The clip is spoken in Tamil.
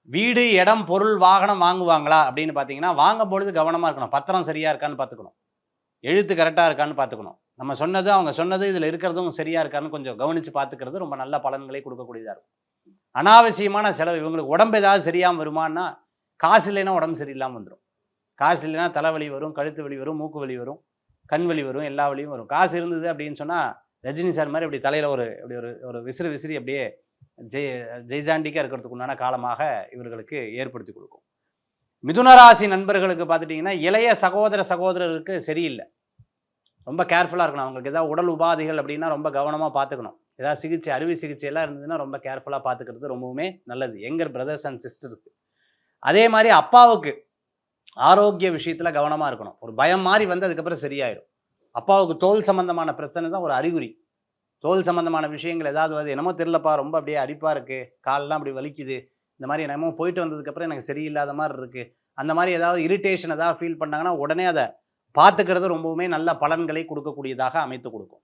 வீடு, இடம், பொருள், வாகனம் வாங்குவாங்களா அப்படின்னு பார்த்தீங்கன்னா, வாங்கும்பொழுது கவனமா இருக்கணும். பத்திரம் சரியா இருக்கான்னு பார்த்துக்கணும். எழுத்து கரெக்ட்டா இருக்கான்னு பார்த்துக்கணும். நம்ம சொன்னது, அவங்க சொன்னது இதில இருக்கிறதும் சரியா இருக்கான்னு கொஞ்சம் கவனிச்சு பார்த்துக்கிறது ரொம்ப நல்ல பலன்களை கொடுக்கக்கூடியதா இருக்கும். அனாவசியமான செலவு இவங்களுக்கு உடம்பு ஏதாவது சரியாம வருமான்னா, காசு இல்லைன்னா உடம்பு சரியில்லாம வந்துரும். காசு இல்லைன்னா தலைவலி வரும், கழுத்து வலி வரும், மூக்கு வலி வரும், கண் வலி வரும், எல்லா வலியும் வரும். காசு இருந்தது அப்படின்னு சொன்னா, ரஜினி சார் மாரி இப்படி தலையில ஒரு இப்படி ஒரு ஒரு விசிறி விசிறி அப்படியே ஜெய் ஜெய்ஜாண்டிக்கா இருக்கிறதுக்கு உண்டான காலமாக இவர்களுக்கு ஏற்படுத்தி கொடுக்கும். மிதுன ராசி நண்பர்களுக்கு பார்த்துட்டீங்கன்னா, இளைய சகோதர சகோதரருக்கு சரியில்ல. ரொம்ப கேர்ஃபுல்லா இருக்கணும். அவங்களுக்கு ஏதாவது உடல் உபாதைகள் அப்படின்னா ரொம்ப கவனமா பார்த்துக்கணும். ஏதாவது சிகிச்சை, அறுவை சிகிச்சை எல்லாம் இருந்ததுன்னா ரொம்ப கேர்ஃபுல்லா பார்த்துக்கிறது ரொம்பவுமே நல்லது. யங்கர் பிரதர்ஸ் அண்ட் சிஸ்டருக்கு. அதே மாரி அப்பாவுக்கு ஆரோக்கிய விஷயத்துல கவனமா இருக்கணும். ஒரு பயம் மாரி வந்து அதுக்கப்புறம் சரியாயிடும். அப்பாவுக்கு தோல் சம்பந்தமான பிரச்சனை தான் ஒரு அறிகுறி. தோல் சம்பந்தமான விஷயங்கள் ஏதாவது வருது, என்னமோ தெரியலப்பா ரொம்ப அப்படியே அரிப்பா இருக்கு, கால்லாம் அப்படி வலிக்குது, இந்த மாதிரி என்னமோ போயிட்டு வந்ததுக்கப்புறம் எனக்கு சரியில்லாத மாதிரி இருக்கு, அந்த மாதிரி ஏதாவது இரிட்டேஷன் ஏதாவது ஃபீல் பண்ணாங்கன்னா உடனே அதை பார்த்துக்கிறது ரொம்பவுமே நல்ல பலன்களை கொடுக்கக்கூடியதாக அமைத்து கொடுக்கும்.